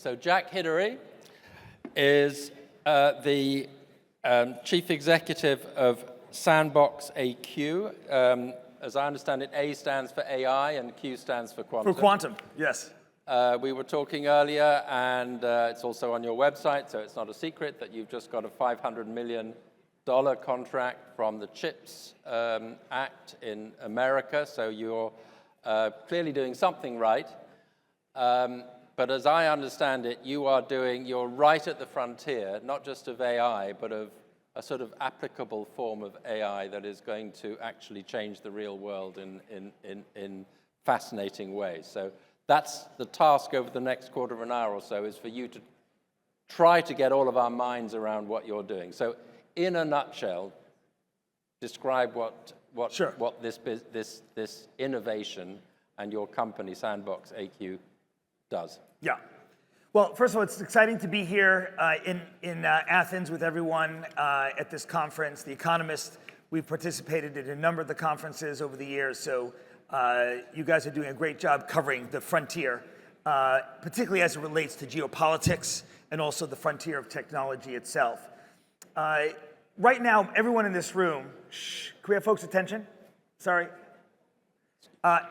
So Jack Hidary is the chief executive of Sandbox AQ. As I understand it, A stands for AI and Q stands for quantum. For quantum, yes. We were talking earlier, and it's also on your website, so it's not a secret that you've just got a $500 million contract from the CHIPS Act in America, so you're clearly doing something right. But as I understand it, you're right at the frontier, not just of AI, but of a sort of applicable form of AI that is going to actually change the real world in fascinating ways. So that's the task over the next quarter of an hour or so, is for you to try to get all of our minds around what you're doing. So in a nutshell, describe what this innovation and your company, Sandbox AQ, does. Yeah. Well, first of all, it's exciting to be here in Athens with everyone at this conference. The Economist, we've participated in a number of the conferences over the years, so you guys are doing a great job covering the frontier, particularly as it relates to geopolitics and also the frontier of technology itself. Right now, everyone in this room, can we have folks' attention? Sorry.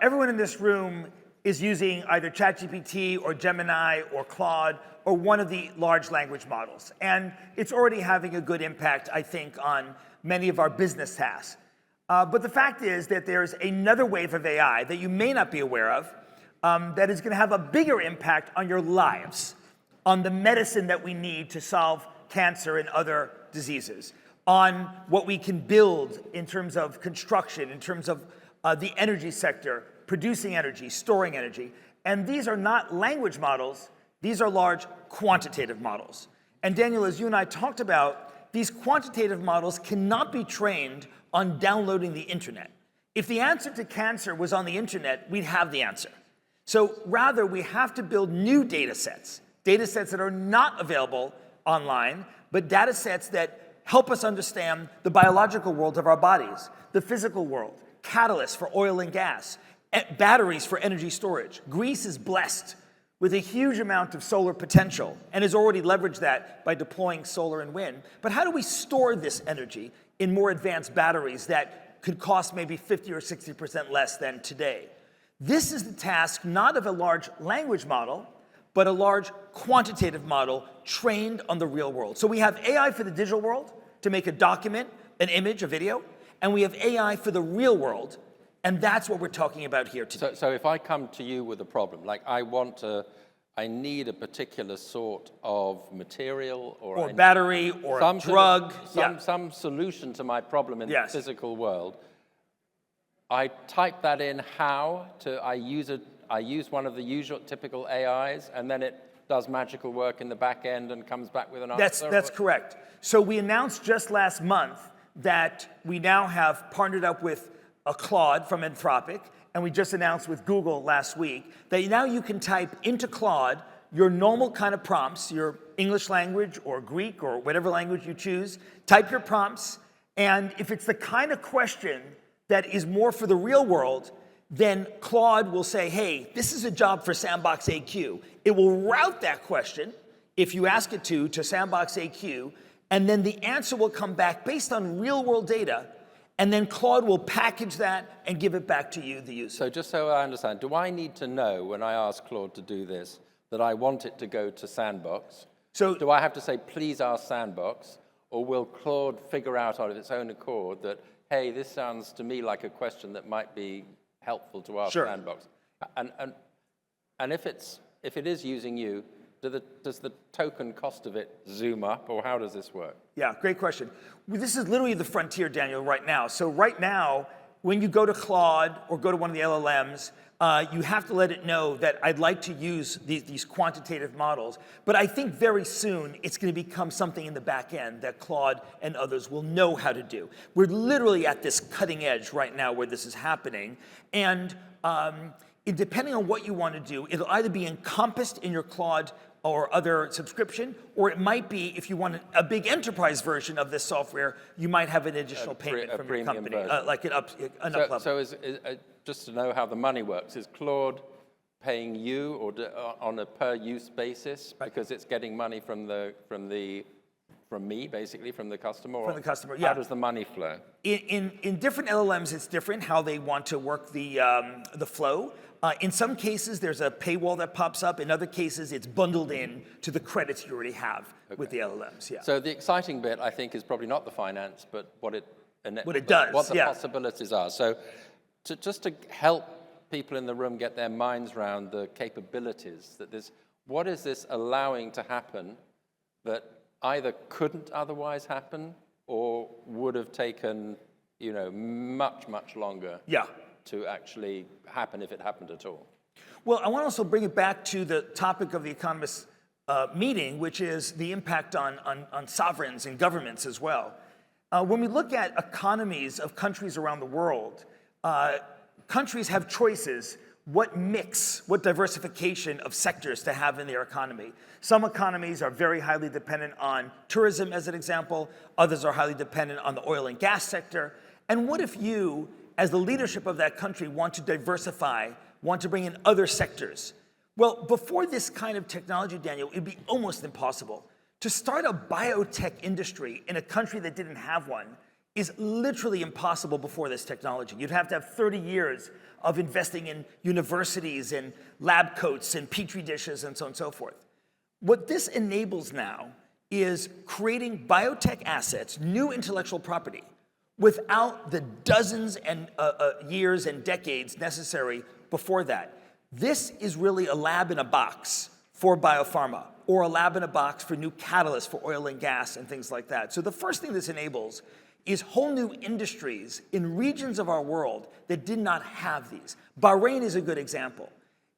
Everyone in this room is using either ChatGPT or Gemini or Claude or one of the large language models. And it's already having a good impact, I think, on many of our business tasks. But the fact is that there's another wave of AI that you may not be aware of that is going to have a bigger impact on your lives, on the medicine that we need to solve cancer and other diseases, on what we can build in terms of construction, in terms of the energy sector, producing energy, storing energy. And these are not language models, these are large quantitative models. And Daniel, as you and I talked about, these quantitative models cannot be trained on downloading the internet. If the answer to cancer was on the internet, we'd have the answer. So rather, we have to build new data sets that are not available online, but data sets that help us understand the biological world of our bodies, the physical world, catalysts for oil and gas, batteries for energy storage. Greece is blessed with a huge amount of solar potential and has already leveraged that by deploying solar and wind. But how do we store this energy in more advanced batteries that could cost maybe 50 or 60% less than today? This is the task not of a large language model, but a large quantitative model trained on the real world. So we have AI for the digital world to make a document, an image, a video, and we have AI for the real world. And that's what we're talking about here today. So if I come to you with a problem, like I need a particular sort of material or battery or a drug, some solution to my problem in the physical world, I type that in I use one of the usual typical AIs, and then it does magical work in the back end and comes back with an answer? That's correct. So we announced just last month that we now have partnered up with a Claude from Anthropic, and we just announced with Google last week that now you can type into Claude your normal kind of prompts, your English language or Greek or whatever language you choose, type your prompts, and if it's the kind of question that is more for the real world, then Claude will say, hey, this is a job for Sandbox AQ. It will route that question, if you ask it to Sandbox AQ, and then the answer will come back based on real world data. And then Claude will package that and give it back to you, the user. So just so I understand, do I need to know when I ask Claude to do this that I want it to go to Sandbox? So do I have to say, please ask Sandbox? Or will Claude figure out of its own accord that, hey, this sounds to me like a question that might be helpful to ask Sandbox? And if it is using you, does the token cost of it zoom up, or how does this work? Yeah, great question. This is literally the frontier, Daniel, right now. So right now, when you go to Claude or go to one of the LLMs, you have to let it know that I'd like to use these quantitative models. But I think very soon it's going to become something in the back end that Claude and others will know how to do. We're literally at this cutting edge right now where this is happening. And depending on what you want to do, it'll either be encompassed in your Claude or other subscription, or it might be, if you want a big enterprise version of this software, you might have an additional payment from your company, like an up level. So just to know how the money works, is Claude paying you or on a per-use basis because it's getting money from me, basically, from the customer? Or From the customer, yeah. How does the money flow? In different LLMs, it's different how they want to work the flow. In some cases, there's a paywall that pops up. In other cases, it's bundled in to the credits you already have with the LLMs. Yeah. So the exciting bit, I think, is probably not the finance, but what it does, what the yeah. possibilities are. So just to help people in the room get their minds around the capabilities that what is this allowing to happen that either couldn't otherwise happen or would have taken, much, much longer to actually happen if it happened at all? Well, I want to also bring it back to the topic of the Economist meeting, which is the impact on sovereigns and governments as well. When we look at economies of countries around the world, countries have choices what mix, what diversification of sectors to have in their economy. Some economies are very highly dependent on tourism, as an example. Others are highly dependent on the oil and gas sector. And what if you, as the leadership of that country, want to diversify, want to bring in other sectors? Well, before this kind of technology, Daniel, it'd be almost impossible. To start a biotech industry in a country that didn't have one is literally impossible before this technology. You'd have to have 30 years of investing in universities and lab coats and petri dishes and so on and so forth. What this enables now is creating biotech assets, new intellectual property, without the dozens and years and decades necessary before that. This is really a lab in a box for biopharma, or a lab in a box for new catalysts for oil and gas and things like that. So the first thing this enables is whole new industries in regions of our world that did not have these. Bahrain is a good example.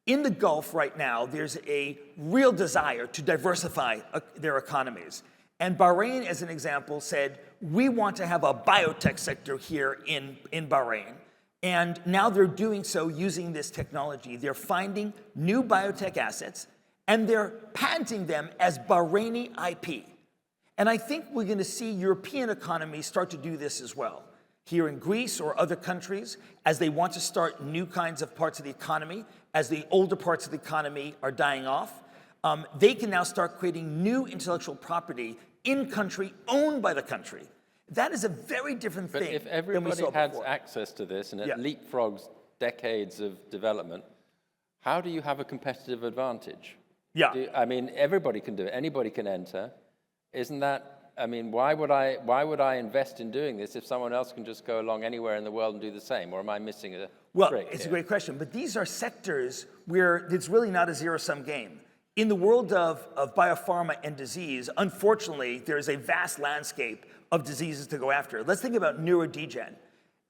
In the Gulf right now, there's a real desire to diversify their economies. And Bahrain, as an example, said, we want to have a biotech sector here in Bahrain. And now they're doing so using this technology. They're finding new biotech assets, and they're patenting them as Bahraini IP. And I think we're going to see European economies start to do this as well. Here in Greece or other countries, as they want to start new kinds of parts of the economy, as the older parts of the economy are dying off, they can now start creating new intellectual property in country, owned by the country. That is a very different thing But if than we everybody saw has before. access to this and it leapfrogs decades of development, how do you have a competitive advantage? Yeah. I mean, everybody can do it. Anybody can enter. Isn't that, I mean, why would I invest in doing this if someone else can just go along anywhere in the world and do the same? Or am I missing a trick It's here? a great question. But these are sectors where it's really not a zero-sum game. In the world of biopharma and disease, unfortunately, there's a vast landscape of diseases to go after. Let's think about neurodegen.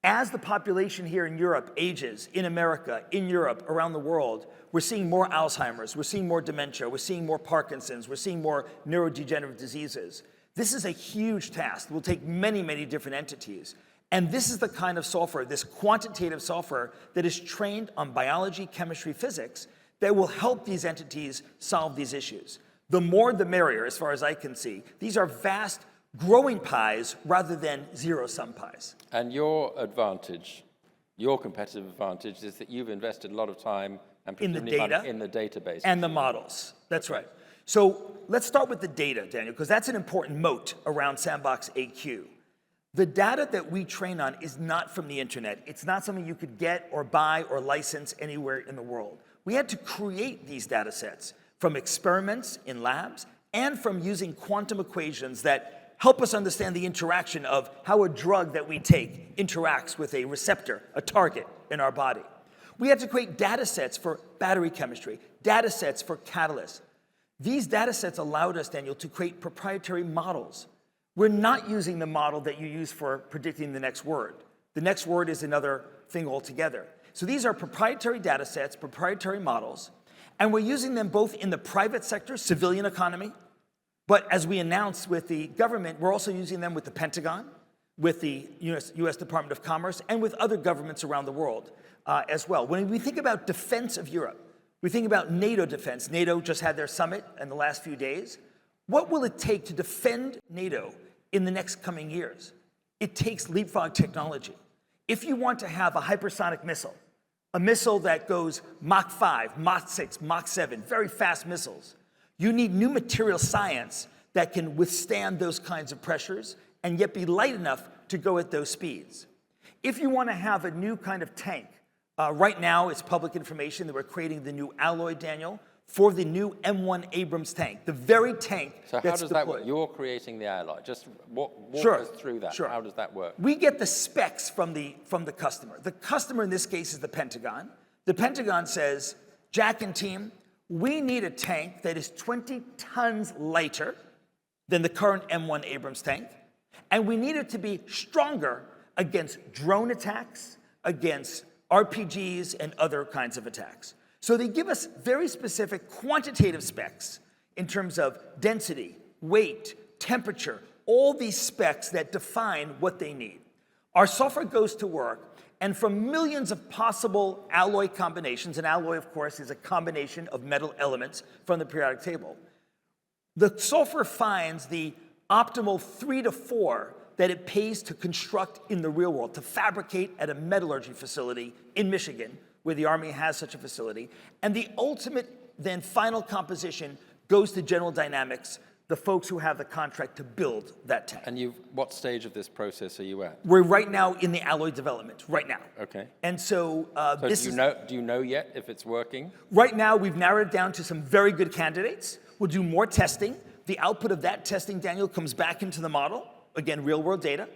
As the population here in Europe ages, in America, in Europe, around the world, we're seeing more Alzheimer's, we're seeing more dementia, we're seeing more Parkinson's, we're seeing more neurodegenerative diseases. This is a huge task. It will take many, many different entities. And this is the kind of software, this quantitative software, that is trained on biology, chemistry, physics, that will help these entities solve these issues. The more the merrier, as far as I can see. These are vast, growing pies rather than zero-sum pies. And your advantage, your competitive advantage, is that you've invested a lot of time and In the presumably data money in the database. and the models. That's right. So let's start with the data, Daniel, because that's an important moat around Sandbox AQ. The data that we train on is not from the internet. It's not something you could get or buy or license anywhere in the world. We had to create these data sets from experiments in labs and from using quantum equations that help us understand the interaction of how a drug that we take interacts with a receptor, a target in our body. We had to create data sets for battery chemistry, data sets for catalysts. These data sets allowed us, Daniel, to create proprietary models. We're not using the model that you use for predicting the next word. The next word is another thing altogether. So these are proprietary data sets, proprietary models, and we're using them both in the private sector, civilian economy, but as we announced with the government, we're also using them with the Pentagon, with the US Department of Commerce, and with other governments around the world as well. When we think about defense of Europe, we think about NATO defense. NATO just had their summit in the last few days. What will it take to defend NATO in the next coming years? It takes leapfrog technology. If you want to have a hypersonic missile, a missile that goes Mach 5, Mach 6, Mach 7, very fast missiles. You need new material science that can withstand those kinds of pressures and yet be light enough to go at those speeds. If you want to have a new kind of tank, right now it's public information that we're creating the new alloy, Daniel, for the new M1 Abrams tank, the very tank So that's how does that deployed. work? You're creating the alloy. Just walk Sure, us through that. sure. How does that work? We get the specs from the customer. The customer in this case is the Pentagon. The Pentagon says, Jack and team, we need a tank that is 20 tons lighter than the current M1 Abrams tank, and we need it to be stronger against drone attacks, against RPGs, and other kinds of attacks. So they give us very specific quantitative specs in terms of density, weight, temperature, all these specs that define what they need. Our software goes to work, and from millions of possible alloy combinations, an alloy, of course, is a combination of metal elements from the periodic table, the software finds the optimal 3 to 4 that it pays to construct in the real world, to fabricate at a metallurgy facility in Michigan, where the Army has such a facility. And the ultimate, then, final composition goes to General Dynamics, the folks who have the contract to build that tank. And what stage of this process are you at? We're right now in the alloy development, right now. Okay. And so, So do you know yet if it's working? Right now, we've narrowed it down to some very good candidates. We'll do more testing. The output of that testing, Daniel, comes back into the model. Again, real-world data.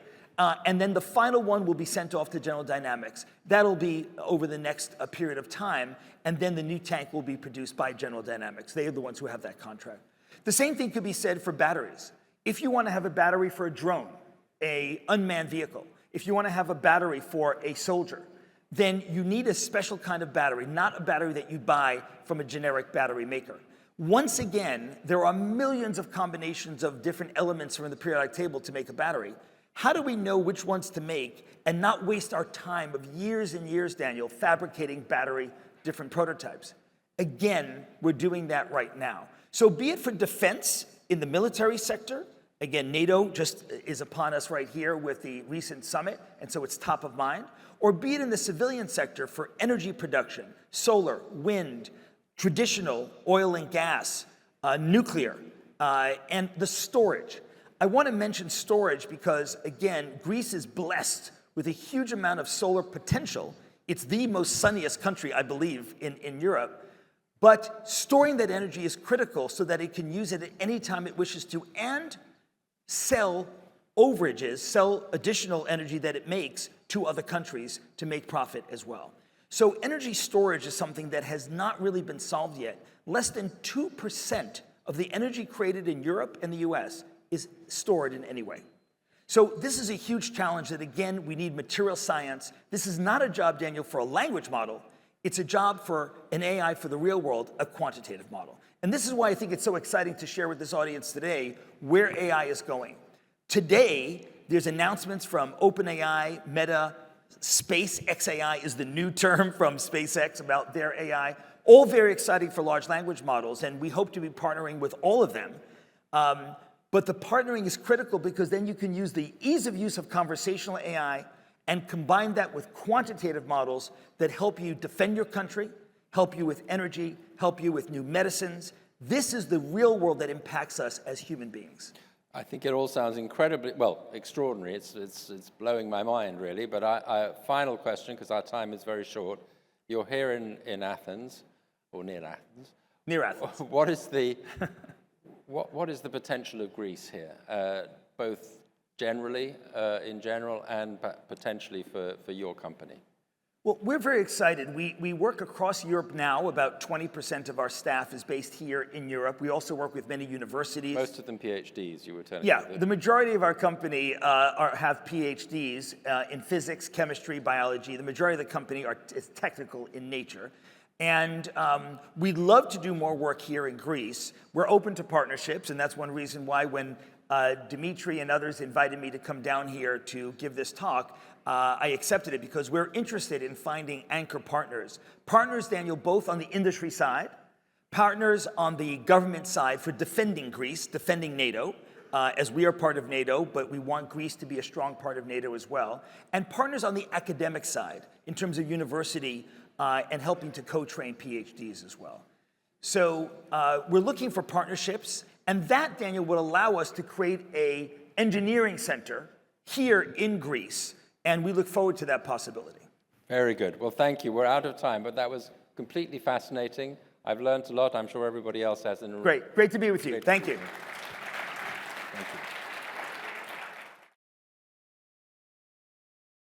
And then the final one will be sent off to General Dynamics. That'll be over the next period of time, and then the new tank will be produced by General Dynamics. They are the ones who have that contract. The same thing could be said for batteries. If you want to have a battery for a drone, an unmanned vehicle, if you want to have a battery for a soldier, then you need a special kind of battery, not a battery that you buy from a generic battery maker. Once again, there are millions of combinations of different elements from the periodic table to make a battery. How do we know which ones to make and not waste our time of years and years, Daniel, fabricating battery different prototypes? Again, we're doing that right now. So be it for defense in the military sector, again, NATO just is upon us right here with the recent summit, and so it's top of mind, or be it in the civilian sector for energy production, solar, wind, traditional oil and gas, nuclear, and the storage. I want to mention storage because, again, Greece is blessed with a huge amount of solar potential. It's the most sunniest country, I believe, in Europe. But storing that energy is critical so that it can use it at any time it wishes to and sell overages, sell additional energy that it makes to other countries to make profit as well. So energy storage is something that has not really been solved yet. Less than 2% of the energy created in Europe and the US is stored in any way. So this is a huge challenge that, again, we need material science. This is not a job, Daniel, for a language model. It's a job for an AI for the real world, a quantitative model. And this is why I think it's so exciting to share with this audience today where AI is going. Today, there's announcements from OpenAI, Meta, SpaceXAI is the new term from SpaceX about their AI. All very exciting for large language models, and we hope to be partnering with all of them. But the partnering is critical because then you can use the ease of use of conversational AI and combine that with quantitative models that help you defend your country, help you with energy, help you with new medicines. This is the real world that impacts us as human beings. I think it all sounds incredibly, well, extraordinary. It's blowing my mind, really. But final question, because our time is very short. You're here in Athens, or near Athens. Near Athens. What is the potential of Greece here, both generally, in general, and potentially for your company? Well, we're very excited. We work across Europe now. About 20% of our staff is based here in Europe. We also work with many universities. Most of them PhDs, you were telling me. Yeah, the majority of our company have PhDs in physics, chemistry, biology. The majority of the company is technical in nature. And we'd love to do more work here in Greece. We're open to partnerships, and that's one reason why when Dimitri and others invited me to come down here to give this talk, I accepted it because we're interested in finding anchor partners. Partners, Daniel, both on the industry side, partners on the government side for defending Greece, defending NATO, as we are part of NATO, but we want Greece to be a strong part of NATO as well, and partners on the academic side in terms of university and helping to co-train PhDs as well. So we're looking for partnerships, and that, Daniel, would allow us to create an engineering center here in Greece, and we look forward to that possibility. Very good. Well, thank you. We're out of time, but that was completely fascinating. I've learned a lot. I'm sure everybody else has. Great to be with you. Thank you. Thank you.